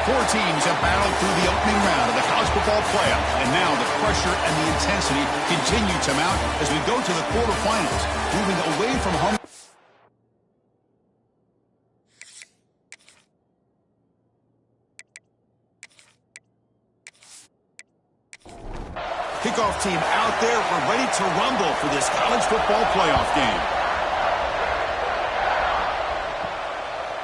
Four teams have battled through the opening round of the college football playoff, and now the pressure and the intensity continue to mount as we go to the quarterfinals, moving away from home. Kickoff team out there. We're ready to rumble for this college football playoff game.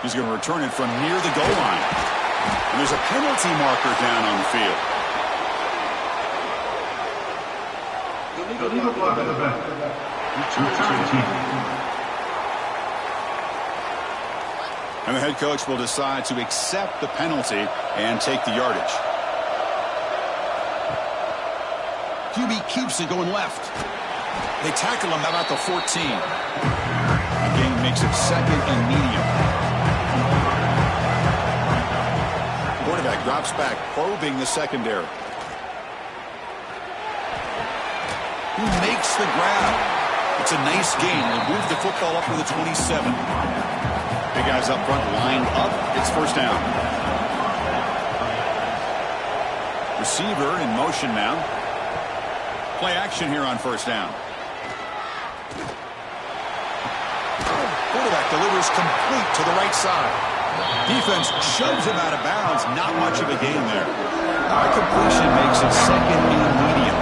He's going to return it from near the goal line. And there's a penalty marker down on the field. Illegal block on the back. And the head coach will decide to accept the penalty and take the yardage. QB keeps it going left. They tackle him about the 14. The game makes it second and medium. Quarterback drops back, probing the secondary. Who makes the grab? It's a nice gain. He'll move the football up to the 27. Big guys up front lined up. It's first down. Receiver in motion now. Play action here on first down. Quarterback delivers complete to the right side. Defense shoves him out of bounds. Not much of a gain there. Our completion makes it second and medium.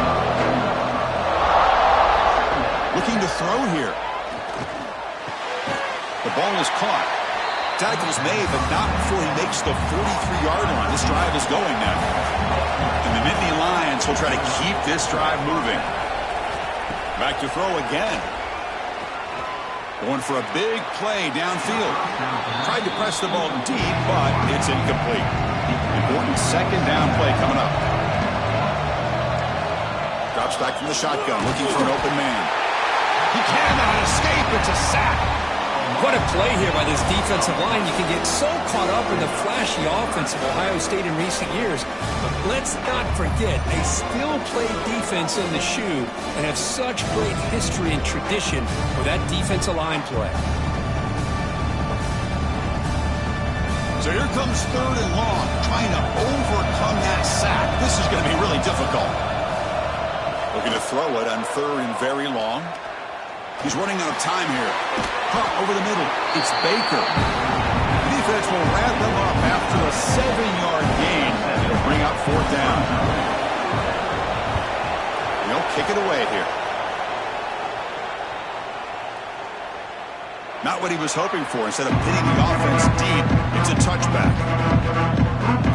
Looking to throw here. The ball is caught. Tackle's made, but not before he makes the 43-yard line. This drive is going now. And the Nittany Lions will try to keep this drive moving. Back to throw again. Going for a big play downfield. Tried to press the ball deep, but it's incomplete. Important second down play coming up. Drops back from the shotgun, looking for an open man. He cannot escape. It's a sack. What a play here by this defensive line. You can get so caught up in the flashy offense of Ohio State in recent years. But let's not forget, they still play defense in the shoe and have such great history and tradition with that defensive line play. So here comes third and long, trying to overcome that sack. This is going to be really difficult. Looking to throw it on third and very long. He's running out of time here. Pump over the middle. It's Baker. The defense will wrap him up after a 7-yard gain. It'll bring up fourth down. They'll kick it away here. Not what he was hoping for. Instead of hitting the offense deep, it's a touchback.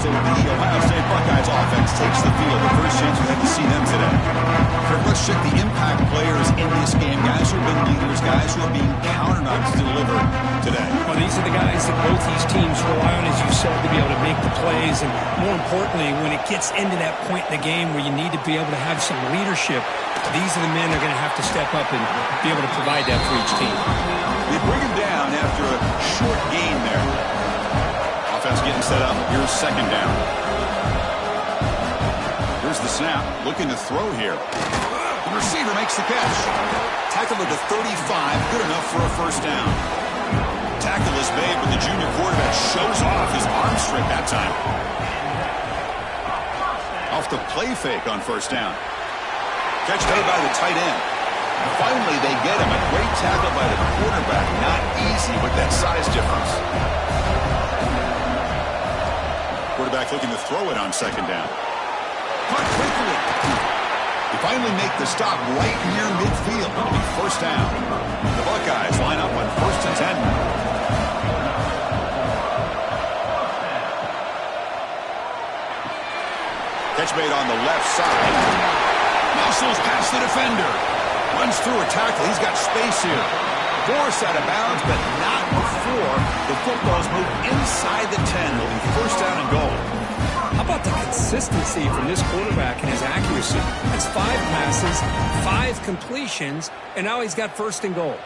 So the Ohio State Buckeyes offense takes the field. The first chance we had to see them today. Let's check the impact players in this game. Guys who have been leaders, guys who are being counted on to deliver today. Well, these are the guys that both these teams rely on, as you said, to be able to make the plays. And more importantly, when it gets into that point in the game where you need to be able to have some leadership, these are the men that are going to have to step up and be able to provide that for each team. They bring him down after a short gain there. Offense getting set up. Here's second down. Here's the snap. Looking to throw here. The receiver makes the catch. Tackle at the 35. Good enough for a first down. Tackle is made, but the junior quarterback shows off his arm strength that time. Off the play fake on first down. Catch made by the tight end. And finally, they get him. A great tackle by the quarterback. Not easy with that size difference. Quarterback looking to throw it on second down. Cut quickly. They finally make the stop right near midfield. It'll be first down. The Buckeyes line up on first and 10. Catch made on the left side. Muscles past the defender. Runs through a tackle. He's got space here. Forced out of bounds, but not before the football's moved inside the 10. It'll be first down and goal. How about the consistency from this quarterback and his accuracy? That's 5 passes, 5 completions, and now he's got first and goal.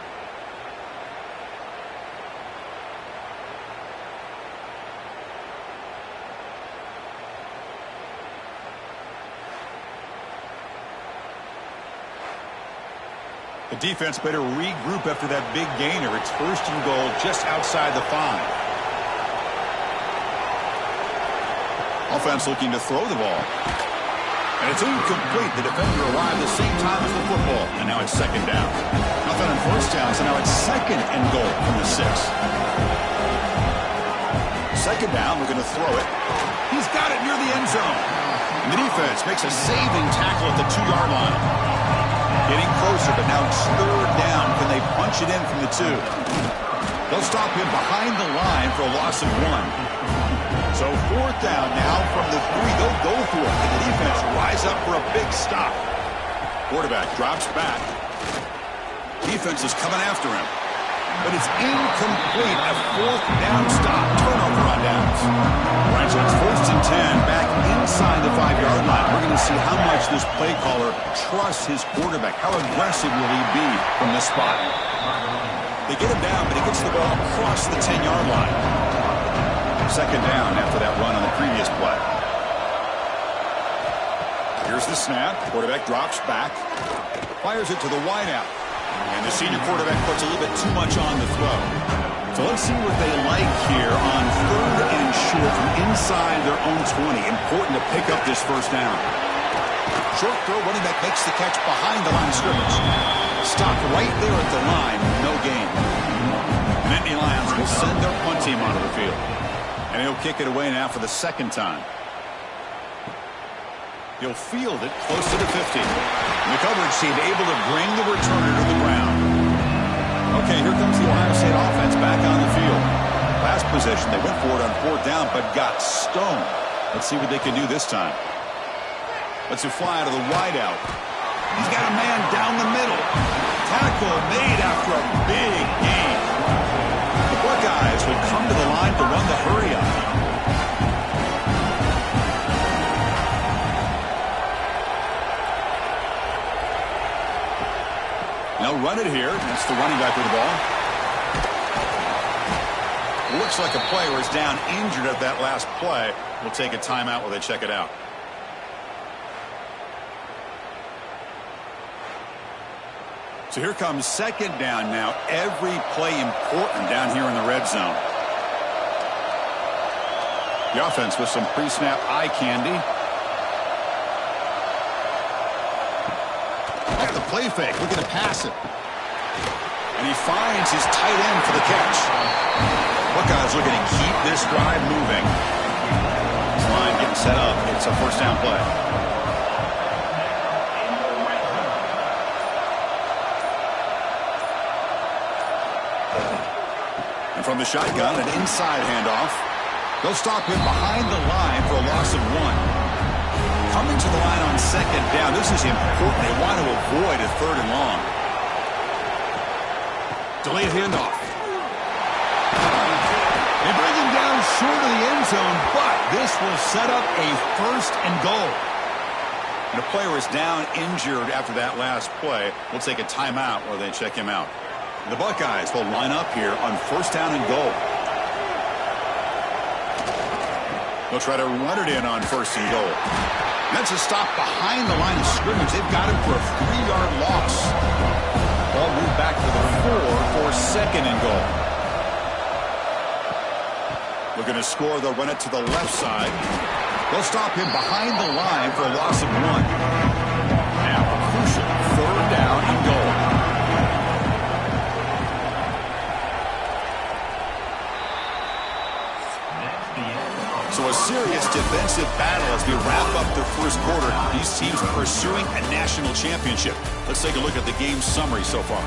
The defense better regroup after that big gainer. It's first and goal just outside the 5. Offense looking to throw the ball. And it's incomplete. The defender arrived the same time as the football. And now it's second down. Nothing on first down, so now it's second and goal from the 6. Second down, we're going to throw it. He's got it near the end zone. And the defense makes a saving tackle at the 2-yard line. Getting closer, but now it's third down. Can they punch it in from the 2? They'll stop him behind the line for a loss of 1. So fourth down now from the 3. They'll go for it. And the defense rise up for a big stop. Quarterback drops back. Defense is coming after him. But it's incomplete. A fourth down stop. Turnover on downs. Right, so it's first and 10 back inside the 5-yard line. We're going to see how much this play caller trusts his quarterback. How aggressive will he be from this spot? They get him down, but he gets the ball across the 10-yard line. Second down after that run on the previous play. Here's the snap. Quarterback drops back. Fires it to the wideout. And the senior quarterback puts a little bit too much on the throw. So let's see what they like here on third and short from inside their own 20. Important to pick up this first down. Short throw, running back makes the catch behind the line of scrimmage. Stopped right there at the line. No gain. Nittany Lions will send their punt team onto the field. And he'll kick it away now for the second time. He'll field it close to the 50. And the coverage team able to bring the returner to the ground. Okay, here comes the Ohio State offense back on the field. Last possession, they went for it on fourth down, but got stoned. Let's see what they can do this time. Let's fly out of the wideout. He's got a man down the middle. Tackle made after a big gain. The Buckeyes would come to the line to run the hurry-up. They'll run it here. That's the running back with the ball. Looks like a player is down injured at that last play. We'll take a timeout while they check it out. So here comes second down now. Every play important down here in the red zone. The offense with some pre-snap eye candy. Got the play fake, looking to pass it. And he finds his tight end for the catch. Buckeyes looking to keep this drive moving. This line getting set up. It's a first down play. And from the shotgun, an inside handoff. They'll stop him behind the line for a loss of 1. Coming to the line on second down. This is important. They want to avoid a third and long. Delayed handoff. They bring him down short of the end zone, but this will set up a first and goal. And a player is down injured after that last play. We'll take a timeout while they check him out. The Buckeyes will line up here on first down and goal. They'll try to run it in on first and goal. That's a stop behind the line of scrimmage. They've got him for a 3-yard loss. Ball moved back to the 4 for second and goal. Looking to score, they'll run it to the left side. They'll stop him behind the line for a loss of 1. Now a crucial third down and goal. So a serious defensive battle as we wrap up the first quarter. These teams pursuing a national championship. Let's take a look at the game summary so far.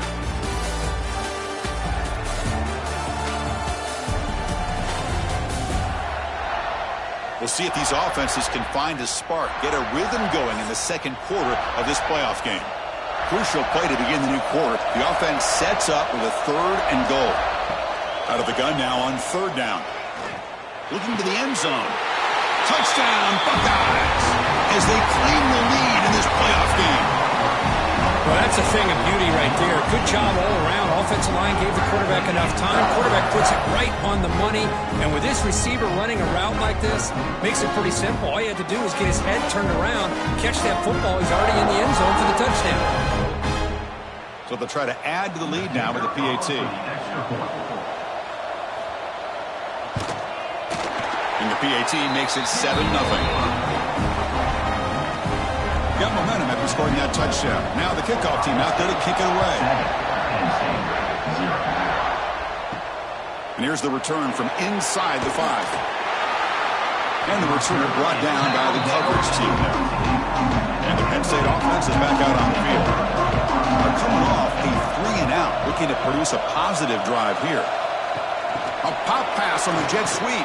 We'll see if these offenses can find a spark, get a rhythm going in the second quarter of this playoff game. Crucial play to begin the new quarter. The offense sets up with a third and goal. Out of the gun now on third down. Looking to the end zone. Touchdown, Buckeyes, as they claim the lead in this playoff game. Well, that's a thing of beauty right there. Good job all around. Offensive line gave the quarterback enough time. Quarterback puts it right on the money. And with this receiver running a route like this, makes it pretty simple. All you have to do is get his head turned around, catch that football. He's already in the end zone for the touchdown. So they'll try to add to the lead now with the PAT. And the PAT makes it 7-0. Got momentum after scoring that touchdown. Now the kickoff team out there to kick it away. And here's the return from inside the 5. And the returner brought down by the coverage team there. And the Penn State offense is back out on the field. They're coming off a 3-and-out, looking to produce a positive drive here. A pop pass on the jet sweep.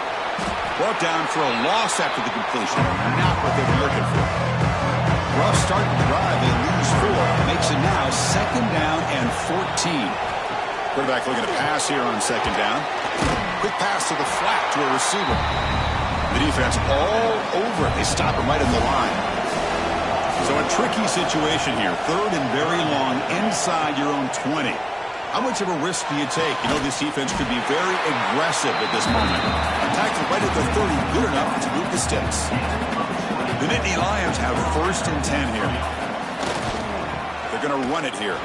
Brought down for a loss after the completion. Not what they were looking for. Rough start to the drive. They lose 4. Makes it now 2nd down and 14. Quarterback looking to pass here on 2nd down. Quick pass to the flat to a receiver. The defense all over it. They stop him right at the line. So a tricky situation here. 3rd and very long inside your own 20. How much of a risk do you take? You know this defense could be very aggressive at this moment. Tackle right at the 30, good enough to move the sticks. The Nittany Lions have 1st and 10 here. They're going to run it here.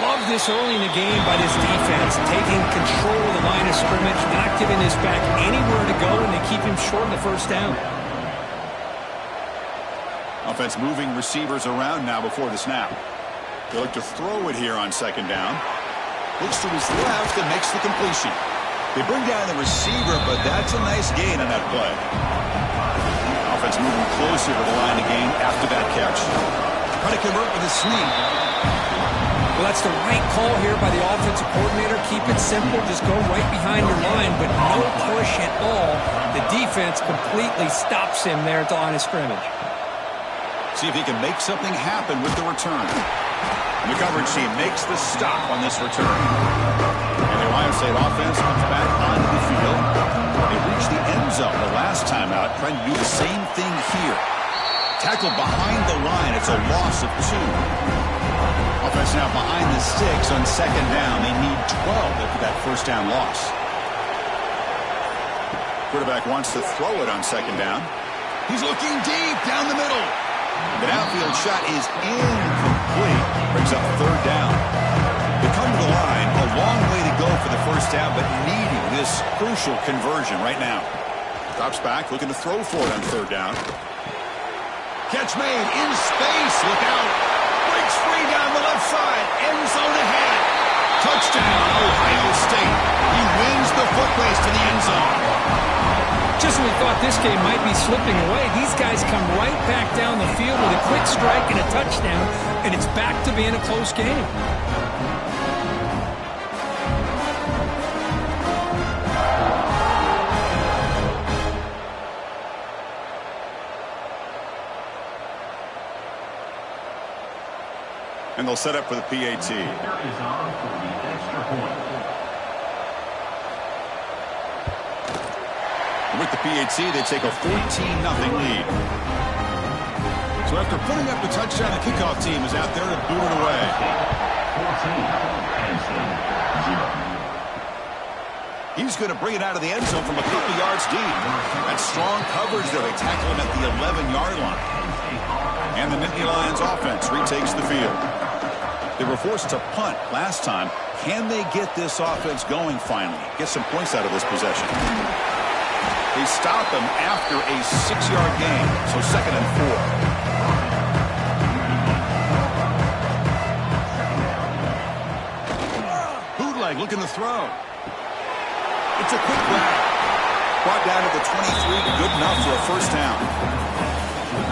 Love this early in the game by this defense, taking control of the line of scrimmage, not giving this back anywhere to go, and they keep him short in the 1st down. Offense moving receivers around now before the snap. They look to throw it here on 2nd down. Looks to his left and makes the completion. They bring down the receiver, but that's a nice gain on that play. Offense moving closer to the line of game after that catch. Trying to convert with a sneak. Well, that's the right call here by the offensive coordinator. Keep it simple. Just go right behind your line, but no push at all. The defense completely stops him there at the line of scrimmage. See if he can make something happen with the return. And the coverage team makes the stop on this return. And the Ohio State offense comes back onto the field. They reached the end zone the last time out, trying to do the same thing here. Tackle behind the line. It's a loss of 2. Offense now behind the sticks on 2nd down. They need 12 after that 1st down loss. Quarterback wants to throw it on 2nd down. He's looking deep down the middle. The downfield shot is incomplete. Brings up 3rd down. They come to the line. A long way to go for the 1st down, but needing this crucial conversion right now. Drops back, looking to throw for it on 3rd down. Catch made in space. Look out. Breaks free down the left side. End zone ahead. Touchdown, Ohio State. He wins the foot race to the end zone. Just when we thought this game might be slipping away, these guys come right back down the field with a quick strike and a touchdown, and it's back to being a close game. And they'll set up for the PAT. With the PAT, they take a 14-0 lead. So after putting up the touchdown, the kickoff team is out there to boot it away. He's going to bring it out of the end zone from a couple yards deep. That's strong coverage there. They tackle him at the 11-yard line. And the Nittany Lions offense retakes the field. They were forced to punt last time. Can they get this offense going finally? Get some points out of this possession. They stop him after a 6-yard gain, so 2nd and 4. Bootleg looking to throw. It's a quick grab. Brought down to the 23, good enough for a 1st down.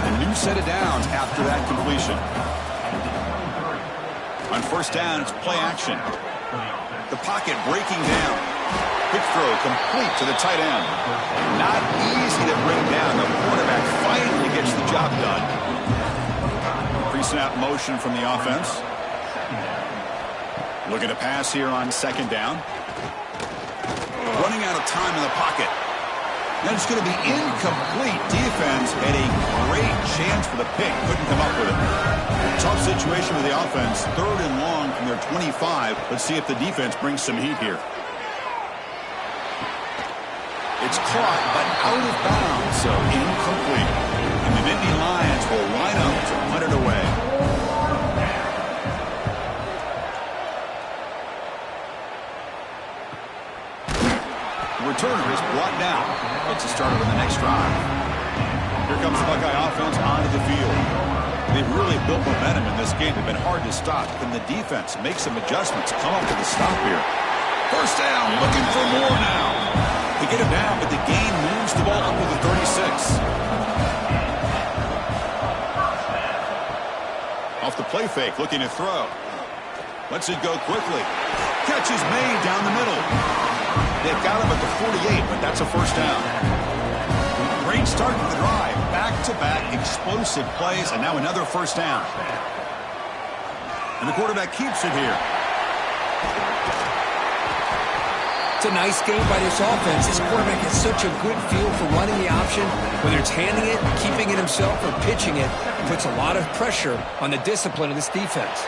A new set of downs after that completion. On 1st down, it's play action. The pocket breaking down. Quick throw complete to the tight end. Not easy to bring down. The quarterback finally gets the job done. Pre-snap motion from the offense. Looking to pass here on 2nd down. Running out of time in the pocket. And it's going to be incomplete. Defense had a great chance for the pick. Couldn't come up with it. Tough situation with the offense. 3rd and long from their 25. Let's see if the defense brings some heat here. It's caught, but out of bounds, so incomplete. And the Nittany Lions will line up to punt it away. returner is brought down. Gets a start on the next drive. Here comes the Buckeye offense onto the field. They've really built momentum in this game. They've been hard to stop. Can the defense make some adjustments, come up with a stop here? First down, looking for more now. They get him down, but the gain moves the ball up to the 36. Off the play fake, looking to throw. Lets it go quickly. Catch is made down the middle. They've got him at the 48, but that's a first down. Great start to the drive. Back-to-back explosive plays, and now another first down. And the quarterback keeps it here. It's a nice game by this offense. This quarterback has such a good feel for running the option. Whether it's handing it, keeping it himself, or pitching it, puts a lot of pressure on the discipline of this defense.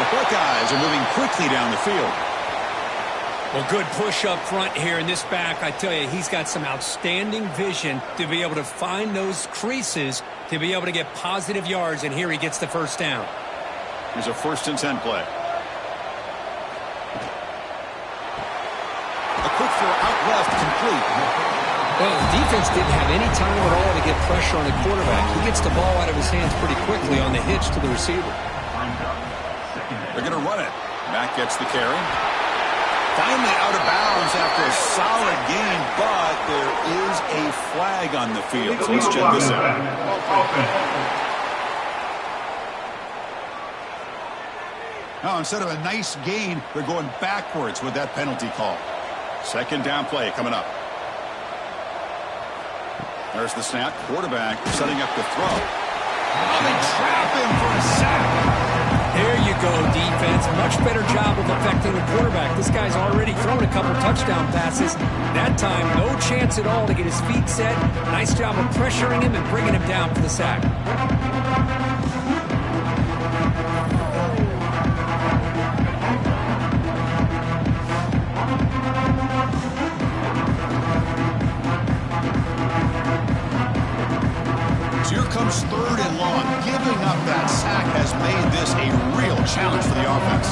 The Buckeyes are moving quickly down the field. Well, good push up front here in this back. I tell you, he's got some outstanding vision to be able to find those creases, to be able to get positive yards, and here he gets the first down. Here's a 1st and 10 play. A quick throw out left, complete. Well, the defense didn't have any time at all to get pressure on the quarterback. He gets the ball out of his hands pretty quickly on the hitch to the receiver. They're going to run it. Mack gets the carry. Finally out of bounds after a solid game, but there is a flag on the field. So let's check this out. Now, instead of a nice gain, they're going backwards with that penalty call. 2nd down play coming up. There's the snap. Quarterback setting up the throw. Oh, they trap him for a sack. There you go, defense. Much better job of affecting the quarterback. This guy's already thrown a couple touchdown passes. That time, no chance at all to get his feet set. Nice job of pressuring him and bringing him down for the sack. Comes 3rd and long. Giving up that sack has made this a real challenge for the offense.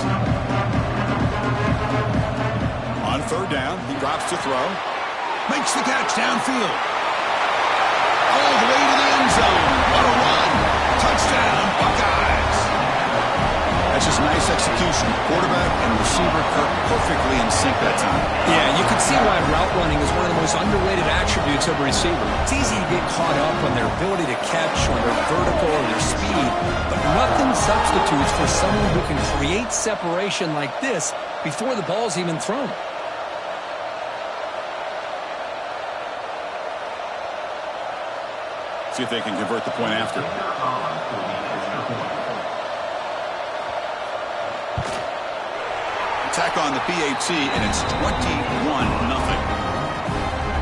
On 3rd down, he drops to throw. Makes the catch downfield. All the way to the end zone. What a run. Touchdown, Buckeyes. That's just nice execution. Quarterback and receiver perfectly in sync that time. Yeah, you can see why route running is one of the most underrated attributes of a receiver. It's easy to get caught up on their ability to catch, on their vertical or their speed, but nothing substitutes for someone who can create separation like this before the ball's even thrown. See if they can convert the point after. Attack on the PAT, and it's 21-0.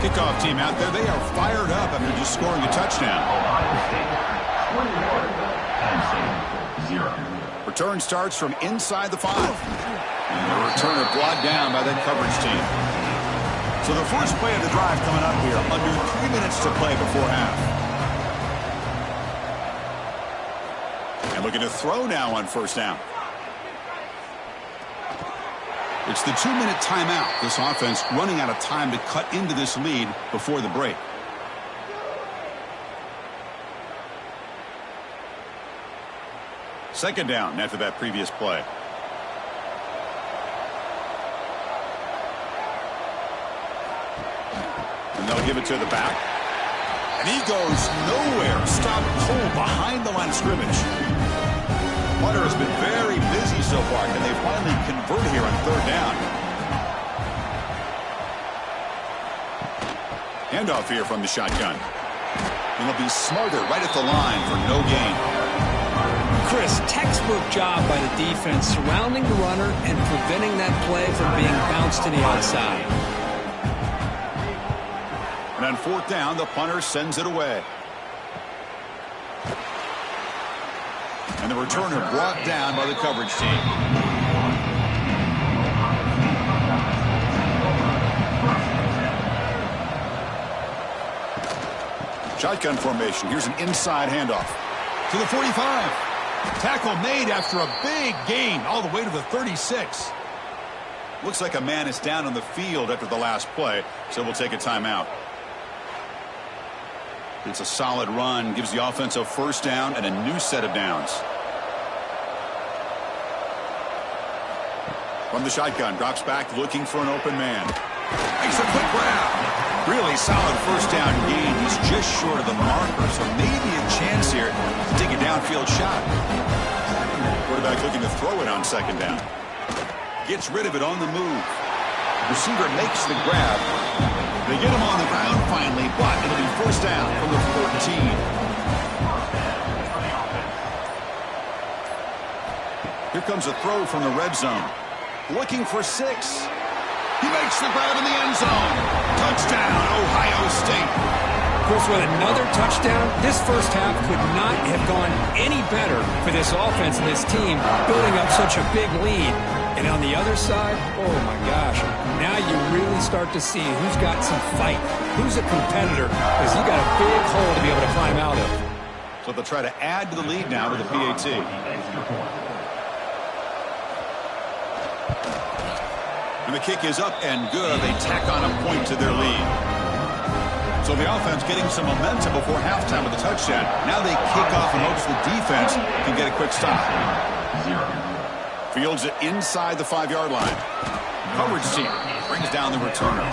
Kickoff team out there. They are fired up after just scoring a touchdown. Return starts from inside the 5. And the returner brought down by that coverage team. So the first play of the drive coming up here. Under 3 minutes to play before half. And looking to throw now on 1st down. It's the 2-minute timeout. This offense running out of time to cut into this lead before the break. Second down after that previous play. And they'll give it to the back. And he goes nowhere. Stopped cold behind the line of scrimmage. Punter has been very busy so far. Can they finally convert here on 3rd down? Handoff here from the shotgun. And they'll be smarter right at the line for no gain. Chris, textbook job by the defense surrounding the runner and preventing that play from being bounced to the outside. And on 4th down, the punter sends it away. And the returner brought down by the coverage team. Shotgun formation. Here's an inside handoff to the 45. Tackle made after a big gain all the way to the 36. Looks like a man is down on the field after the last play, so we'll take a timeout. It's a solid run, gives the offense a first down and a new set of downs. From the shotgun, drops back looking for an open man. Makes a quick grab. Really solid first down gain. He's just short of the marker, so maybe a chance here to take a downfield shot. Quarterback looking to throw it on second down. Gets rid of it on the move. Receiver makes the grab. They get him on the ground finally, but it'll be first down from the 14. Here comes a throw from the red zone. Looking for 6. He makes the grab in the end zone. Touchdown, Ohio State. Of course, with another touchdown, this first half could not have gone any better for this offense and this team, building up such a big lead. And on the other side, oh my gosh, now you really start to see who's got some fight, who's a competitor, because you got a big hole to be able to climb out of. So they'll try to add to the lead now with a PAT. And the kick is up and good. They tack on a point to their lead. So the offense getting some momentum before halftime with a touchdown. Now they kick off and hopes the defense can get a quick stop. Fields it inside the 5-yard line. Coverage team brings down the returner.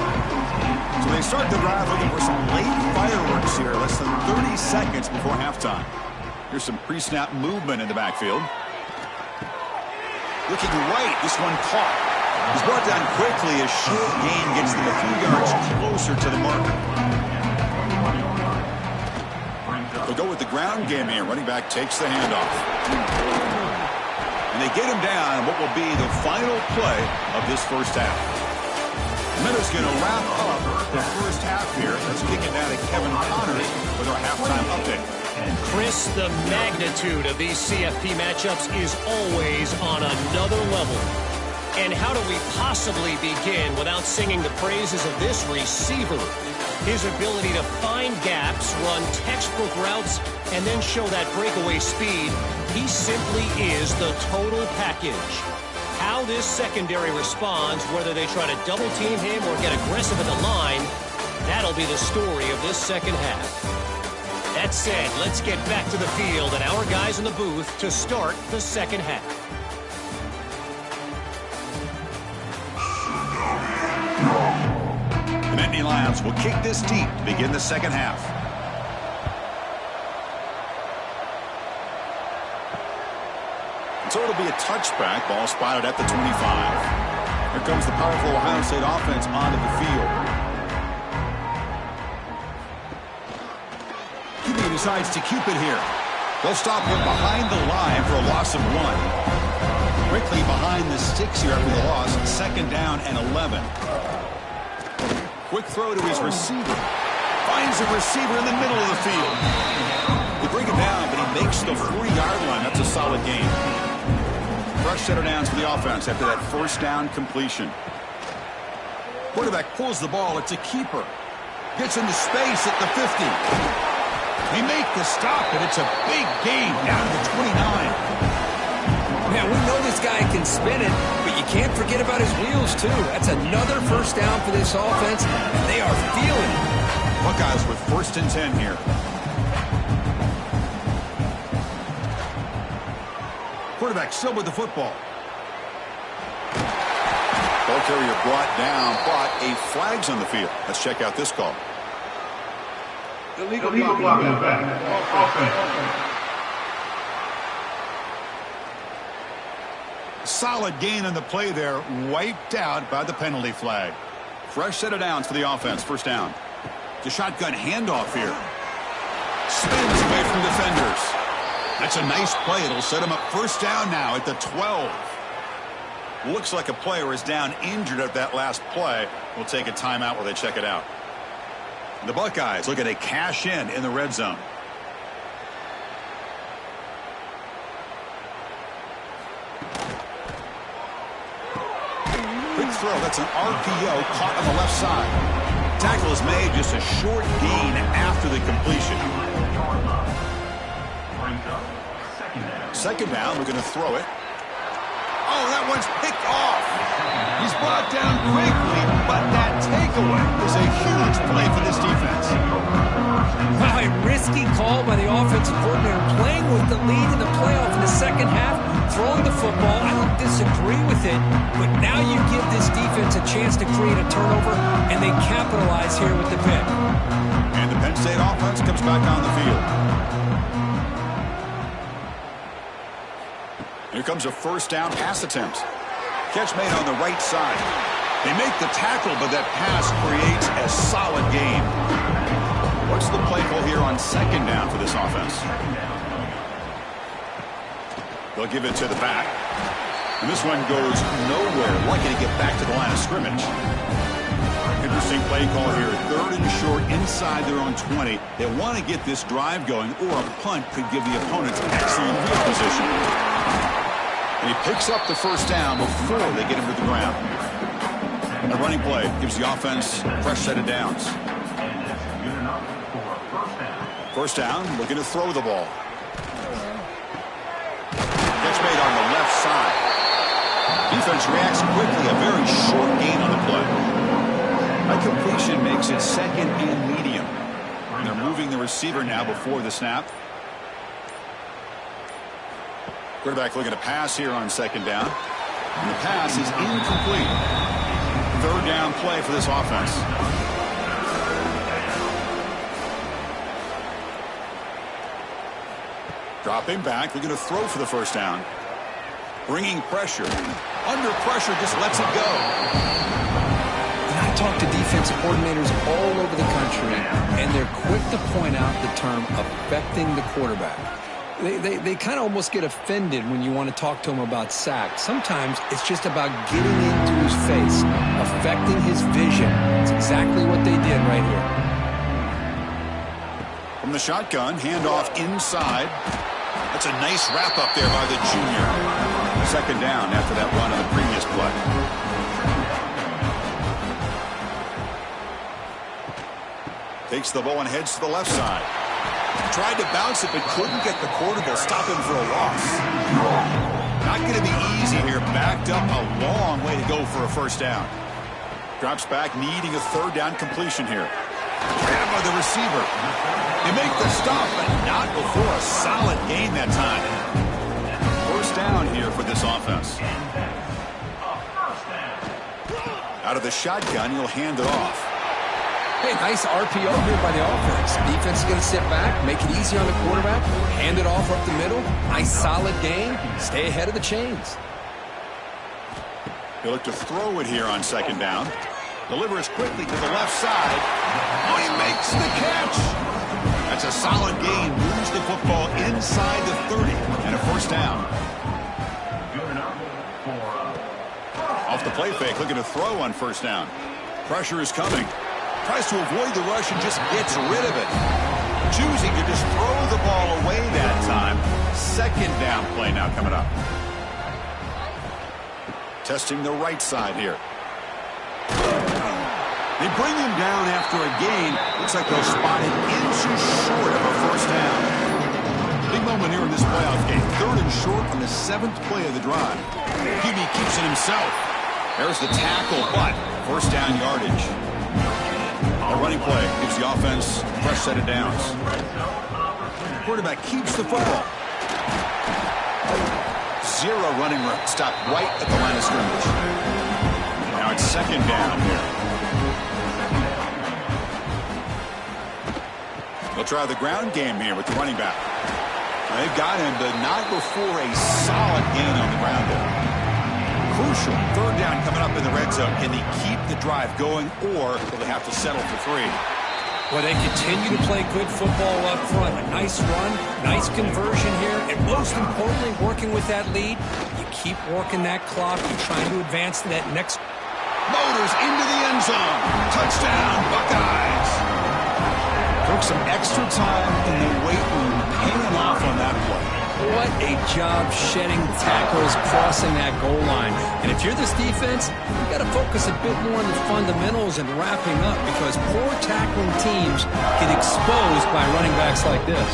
So they start the drive looking for some late fireworks here, less than 30 seconds before halftime. Here's some pre-snap movement in the backfield. Looking right, this one caught. He's brought down quickly as short gain gets them a few yards closer to the marker. They'll go with the ground game here. Running back takes the handoff. And they get him down what will be the final play of this first half. Minutes going to wrap up the first half here. Let's kick it down to Kevin Connors with our halftime update. Chris, the magnitude of these CFP matchups is always on another level. And how do we possibly begin without singing the praises of this receiver? His ability to find gaps, run textbook routes, and then show that breakaway speed. He simply is the total package. How this secondary responds, whether they try to double team him or get aggressive at the line, that'll be the story of this second half. That said, let's get back to the field and our guys in the booth to start the second half. The Nittany Lions will kick this deep to begin the second half. So it'll be a touchback. Ball spotted at the 25. Here comes the powerful Ohio State offense onto the field. QB decides to keep it here. They'll stop him behind the line for a loss of 1. Quickly behind the sticks here after the loss. Second down and 11. Quick throw to his receiver. Finds a receiver in the middle of the field. They bring him down, but he makes the 40-yard line. That's a solid gain. Fresh set of downs for the offense after that first down completion. Quarterback pulls the ball. It's a keeper. Gets into space at the 50. They make the stop, and it's a big gain down to the 29. Man, we know this guy can spin it, but you can't forget about his wheels, too. That's another first down for this offense, and they are feeling it. Buckeyes with 1st and 10 here. Quarterback still with the football. Ball carrier brought down, but a flag's on the field. Let's check out this call. Illegal block in the back. Solid gain on the play there, wiped out by the penalty flag. Fresh set of downs for the offense, first down. The shotgun handoff here. Spins away from defenders. That's a nice play. It'll set him up first down now at the 12. Looks like a player is down injured at that last play. We'll take a timeout while they check it out. The Buckeyes looking to cash in the red zone. Quick throw. That's an RPO caught on the left side. Tackle is made, just a short gain after the completion. Second down, we're going to throw it. Oh, that one's picked off. He's brought down quickly, but that takeaway is a huge play for this defense. Wow, a risky call by the offensive coordinator, playing with the lead in the playoff in the second half, throwing the football. I don't disagree with it, but now you give this defense a chance to create a turnover, and they capitalize here with the pick. And the Penn State offense comes back on the field. Here comes a first down pass attempt. Catch made on the right side. They make the tackle, but that pass creates a solid gain. What's the play call here on second down for this offense? They'll give it to the back. And this one goes nowhere. Lucky to get back to the line of scrimmage. Interesting play call here. 3rd and short inside their own 20. They want to get this drive going, or a punt could give the opponents excellent field position. And he picks up the first down before they get him to the ground. A running play gives the offense a fresh set of downs. First down, looking to throw the ball. Catch made on the left side. Defense reacts quickly, a very short gain on the play. That completion makes it 2nd and medium. And they're moving the receiver now before the snap. Quarterback looking to pass here on 2nd down. And the pass is incomplete. 3rd down play for this offense. Dropping back, looking to throw for the first down. Bringing pressure. Under pressure, just lets it go. And I talk to defensive coordinators all over the country, and they're quick to point out the term affecting the quarterback. They kind of almost get offended when you want to talk to them about sacks. Sometimes it's just about getting into his face, affecting his vision. It's exactly what they did right here. From the shotgun, handoff inside. That's a nice wrap up there by the junior. 2nd down after that run on the previous play. Takes the ball and heads to the left side. Tried to bounce it, but couldn't get the quarterback to stop him for a loss. Not going to be easy here. Backed up a long way to go for a first down. Drops back, needing a 3rd down completion here. Grabbed by the receiver. They make the stop, but not before a solid gain that time. First down here for this offense. Out of the shotgun, he'll hand it off. Hey, nice RPO here by the offense. Defense is going to sit back, make it easy on the quarterback, hand it off up the middle. Nice solid gain. Stay ahead of the chains. He'll look to throw it here on 2nd down. Delivers quickly to the left side. Oh, he makes the catch. That's a solid gain. Moves the football inside the 30 and a first down. Off the play fake, looking to throw on first down. Pressure is coming. Tries to avoid the rush and just gets rid of it. Choosing to just throw the ball away that time. 2nd down play now coming up. Testing the right side here. They bring him down after a gain. Looks like they'll spot it inches short of a first down. Big moment here in this playoff game. 3rd and short on the 7th play of the drive. QB keeps it himself. There's the tackle, but first down yardage. A running play gives the offense a fresh set of downs. Quarterback keeps the football. 0 running room. Stop right at the line of scrimmage. Now it's 2nd down here. They'll try the ground game here with the running back. They've got him, but not before a solid gain on the ground there. Crucial 3rd down coming up in the red zone. Can they keep the drive going, or will they have to settle for 3? Well, they continue to play good football up front. A nice run, nice conversion here, and most importantly, working with that lead. You keep working that clock. You're trying to advance to that next. Motors into the end zone. Touchdown, Buckeyes. Took some extra time in the weight room, paying off on that play. What a job shedding tackles, crossing that goal line. And if you're this defense, you've got to focus a bit more on the fundamentals and wrapping up, because poor tackling teams get exposed by running backs like this.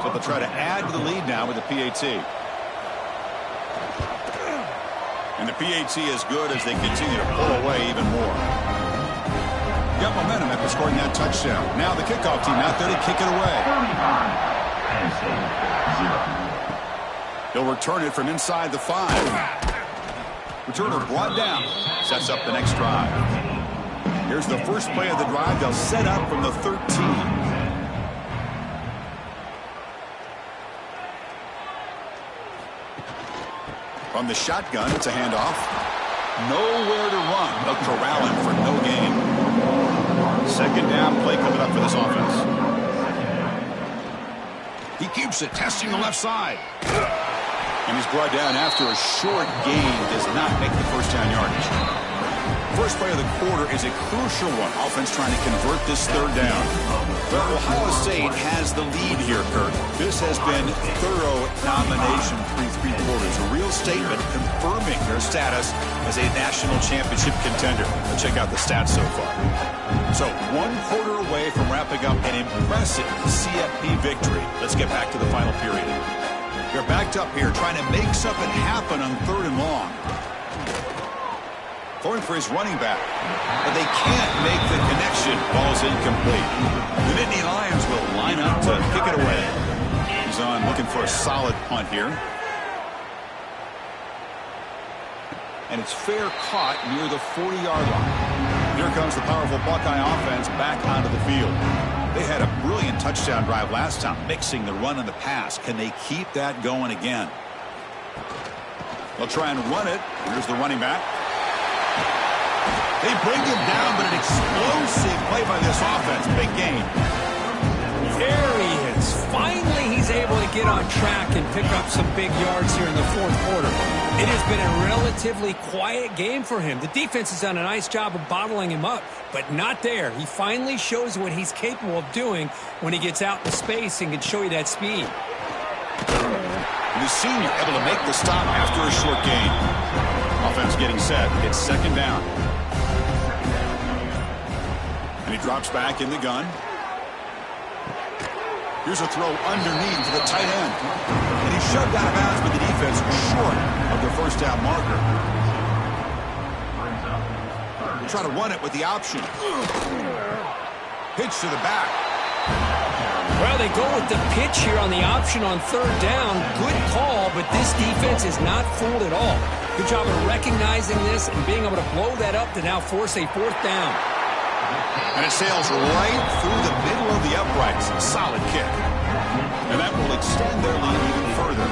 So they'll try to add to the lead now with the PAT. And the PAT is good as they continue to pull away even more. Got momentum after scoring that touchdown. Now the kickoff team out there to kick it away. He'll return it from inside the 5. Returner brought down. Sets up the next drive. Here's the first play of the drive. They'll set up from the 13. From the shotgun, it's a handoff. Nowhere to run. They'll corral him for no gain. Second down play coming up for this offense. He keeps it, testing the left side. And he's brought down after a short gain. Does not make the first down yardage. First play of the quarter is a crucial one. Offense trying to convert this third down. But Ohio State has the lead here, Kirk. This has been thorough domination through 3 quarters. A real statement confirming their status as a national championship contender. Let's check out the stats so far. So 1 quarter away from wrapping up an impressive CFP victory. Let's get back to the final period. They're backed up here trying to make something happen on 3rd and long. Throwing for his running back, but they can't make the connection. Ball's incomplete. The Nittany Lions will line up to kick it away. He's on looking for a solid punt here. And it's fair caught near the 40-yard line. Here comes the powerful Buckeye offense back onto the field. They had a brilliant touchdown drive last time, mixing the run and the pass. Can they keep that going again? They'll try and run it. Here's the running back. They bring him down, but an explosive play by this offense. Big game. There he is. Finally, he's able to get on track and pick up some big yards here in the 4th quarter. It has been a relatively quiet game for him. The defense has done a nice job of bottling him up, but not there. He finally shows what he's capable of doing when he gets out in space and can show you that speed. The senior able to make the stop after a short gain. Offense getting set. It's 2nd down. And he drops back in the gun. Here's a throw underneath to the tight end. And he's shoved out of bounds, but the defense short of their first down marker. We'll try to run it with the option. Pitch to the back. Well, they go with the pitch here on the option on 3rd down. Good call, but this defense is not fooled at all. Good job of recognizing this and being able to blow that up to now force a 4th down. And it sails right through the middle of the uprights. Solid kick. And that will extend their lead even further.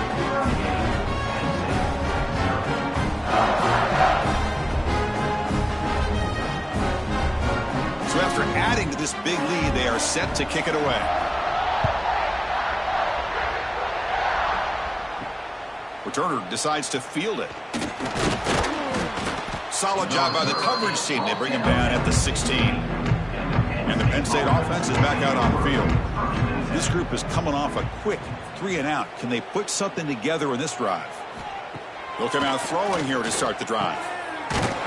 So after adding to this big lead, they are set to kick it away. Returner decides to field it. Solid job by the coverage team. They bring him down at the 16. And the Penn State offense is back out on the field. This group is coming off a quick 3-and-out. Can they put something together in this drive? They'll come out throwing here to start the drive.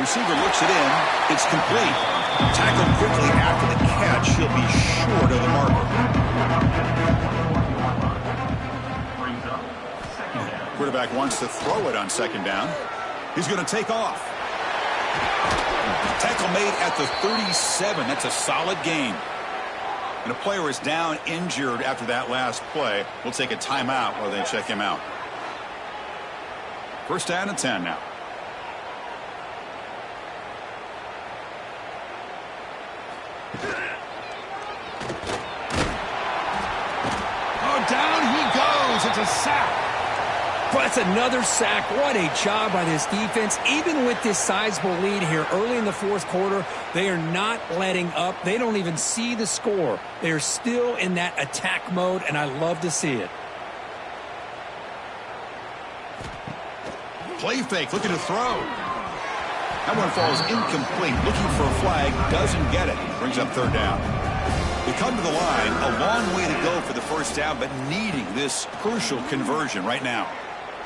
Receiver looks it in. It's complete. Tackled quickly after the catch. He'll be short of the marker. Quarterback wants to throw it on 2nd down. He's going to take off. Tackle made at the 37. That's a solid gain. And a player is down injured after that last play. We'll take a timeout while they check him out. 1st down and 10 now. Oh, down he goes. It's a sack. Well, that's another sack. What a job by this defense. Even with this sizable lead here early in the 4th quarter, they are not letting up. They don't even see the score. They are still in that attack mode, and I love to see it. Play fake, looking to throw. That one falls incomplete. Looking for a flag, doesn't get it. Brings up 3rd down. They come to the line, a long way to go for the 1st down, but needing this crucial conversion right now.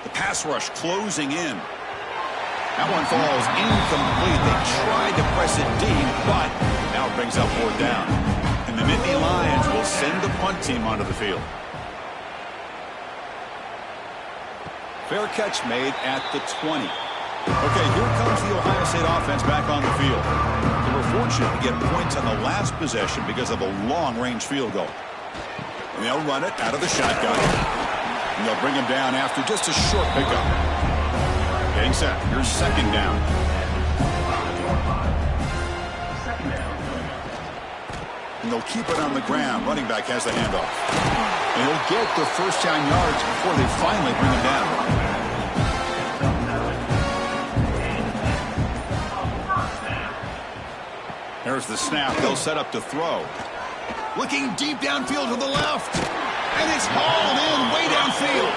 The pass rush closing in. That one falls incomplete. They tried to press it deep, but now it brings up 4th down. And the Nittany Lions will send the punt team onto the field. Fair catch made at the 20. Okay, here comes the Ohio State offense back on the field. They were fortunate to get points on the last possession because of a long-range field goal. And they'll run it out of the shotgun. And they'll bring him down after just a short pickup. Getting set. Here's second down. And they'll keep it on the ground. Running back has the handoff. And he'll get the first down yards before they finally bring him down. There's the snap. They'll set up to throw. Looking deep downfield to the left. And it's hauled in way downfield.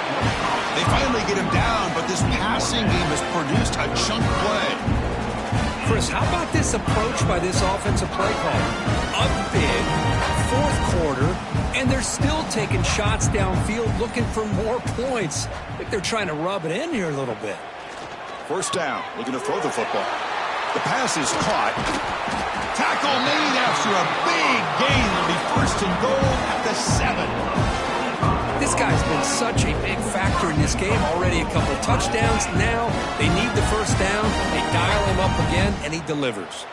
They finally get him down, but this passing game has produced a chunk play. Chris, how about this approach by this offensive play caller? Up big, fourth quarter, and they're still taking shots downfield looking for more points. I think they're trying to rub it in here a little bit. First down, looking to throw the football. The pass is caught. Tackle made after a big gain. It'll be first and goal at the 7. This guy's been such a big factor in this game. Already a couple touchdowns. Now they need the first down. They dial him up again, and he delivers.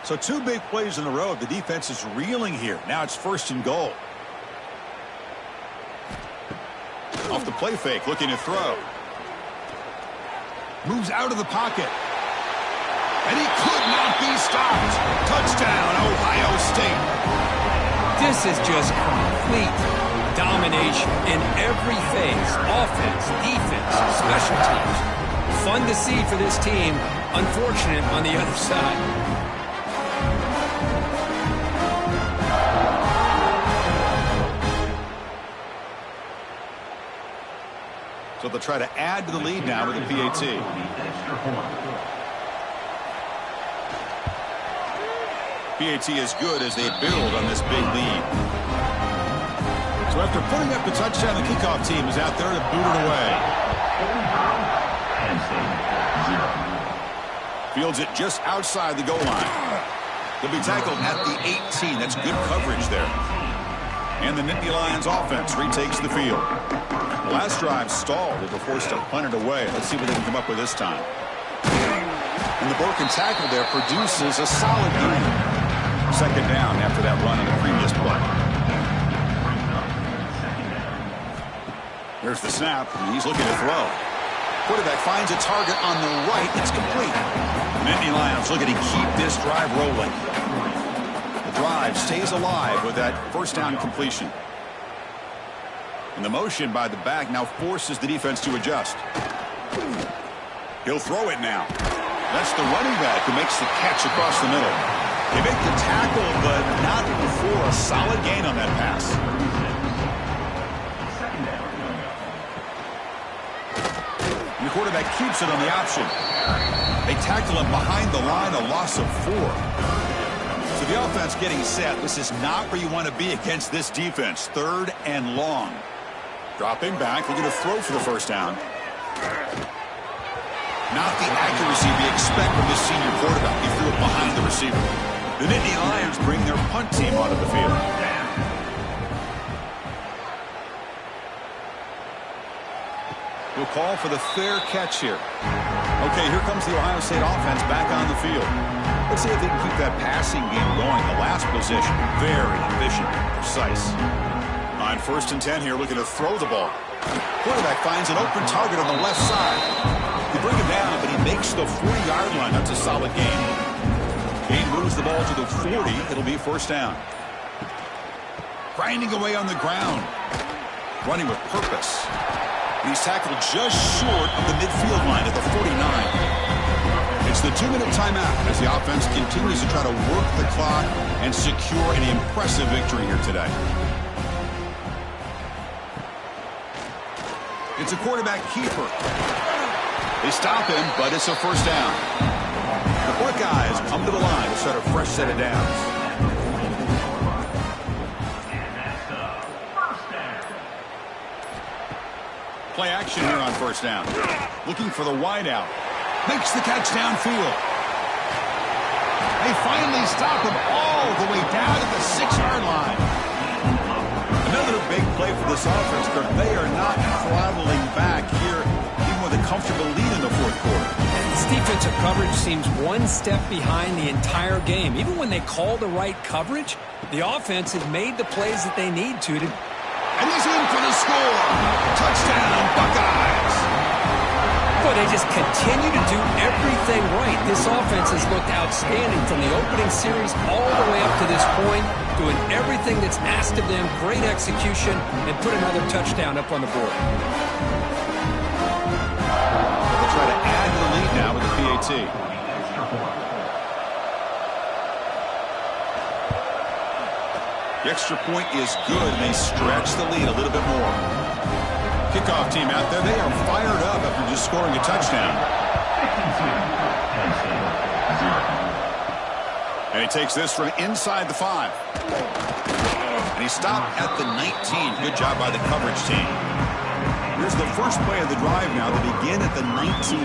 So 2 big plays in a row. The defense is reeling here. Now it's first and goal. Off the play fake, looking to throw. Moves out of the pocket. And he could not be stopped. Touchdown, Ohio State. This is just complete domination in every phase. Offense, defense, special teams. Fun to see for this team. Unfortunate on the other side. So they'll try to add to the lead now with a PAT. PAT is good as they build on this big lead. So after putting up the touchdown, the kickoff team is out there to boot it away. Fields it just outside the goal line. They'll be tackled at the 18. That's good coverage there. And the Nittany Lions offense retakes the field. The last drive stalled. They were forced to punt it away. Let's see what they can come up with this time. And the broken tackle there produces a solid gain. Second down after that run on the previous play. Here's the snap. He's looking to throw. Quarterback finds a target on the right. It's complete. Nittany Lions looking to keep this drive rolling. The drive stays alive with that first down completion. And the motion by the back now forces the defense to adjust. He'll throw it now. That's the running back who makes the catch across the middle. They make the tackle, but not before a solid gain on that pass. The quarterback keeps it on the option. They tackle him behind the line, a loss of 4. So the offense getting set. This is not where you want to be against this defense. 3rd and long. Dropping back, looking to throw for the first down. Not the accuracy we expect from this senior quarterback. He threw it behind the receiver. The Nittany Lions bring their punt team onto the field. We'll call for the fair catch here. Okay, here comes the Ohio State offense back on the field. Let's see if they can keep that passing game going. The last possession, very efficient and precise. On 1st and 10 here, looking to throw the ball. Quarterback finds an open target on the left side. They bring him down, but he makes the 40-yard line. That's a solid gain. Gain moves the ball to the 40. It'll be first down. Grinding away on the ground. Running with purpose. He's tackled just short of the midfield line at the 49. It's the 2-minute timeout as the offense continues to try to work the clock and secure an impressive victory here today. It's a quarterback keeper. They stop him, but it's a first down. The Buckeyes come to the line to start a fresh set of downs. Play action here on first down. Looking for the wideout. Makes the catch downfield. They finally stop him all the way down to the 6-yard line. Another big play for this offense, but they are not throttling back here, even with a comfortable lead in the 4th quarter. This defensive coverage seems one step behind the entire game. Even when they call the right coverage, the offense has made the plays that they need to. And he's in for the score. Touchdown, Buckeyes. Boy, they just continue to do everything right. This offense has looked outstanding from the opening series all the way up to this point, doing everything that's asked of them, great execution, and put another touchdown up on the board. They'll try to add to the lead now with the PAT. The extra point is good, and they stretch the lead a little bit more. Kickoff team out there, they are fired up after just scoring a touchdown. And he takes this from inside the 5. And he stopped at the 19. Good job by the coverage team. Here's the first play of the drive now. They begin at the 19.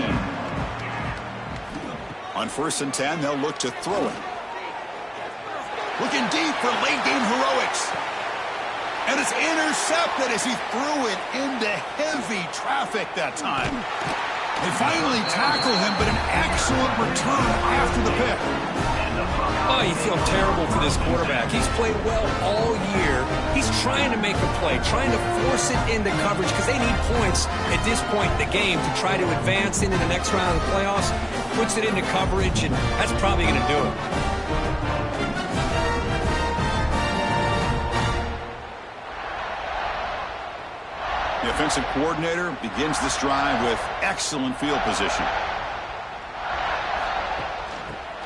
On 1st and 10, they'll look to throw it. Looking deep for late-game heroics. And it's intercepted as he threw it into heavy traffic that time. They finally tackle him, but an excellent return after the pick. Oh, you feel terrible for this quarterback. He's played well all year. He's trying to make a play, trying to force it into coverage because they need points at this point in the game to try to advance into the next round of the playoffs. Puts it into coverage, and that's probably going to do it. The offensive coordinator begins this drive with excellent field position.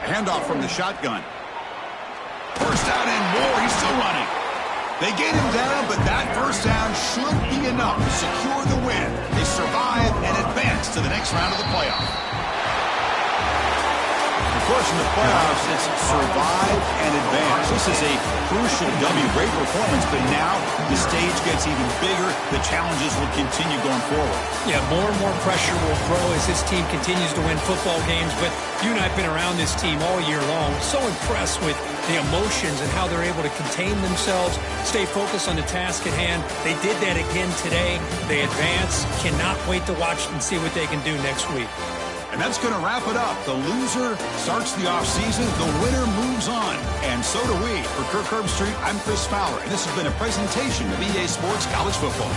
A handoff from the shotgun. First down and more. He's still running. They get him down, but that first down should be enough to secure the win. They survive and advance to the next round of the playoff. Of course, in the playoffs, it's survive and advance. This is a crucial W. Great performance, but now the stage gets even bigger. The challenges will continue going forward. Yeah, more and more pressure will grow as this team continues to win football games. But you and I have been around this team all year long. So impressed with the emotions and how they're able to contain themselves, stay focused on the task at hand. They did that again today. They advance. Cannot wait to watch and see what they can do next week. And that's going to wrap it up. The loser starts the offseason. The winner moves on. And so do we. For Kirk Herbstreit, I'm Chris Fowler. And this has been a presentation of EA Sports College Football.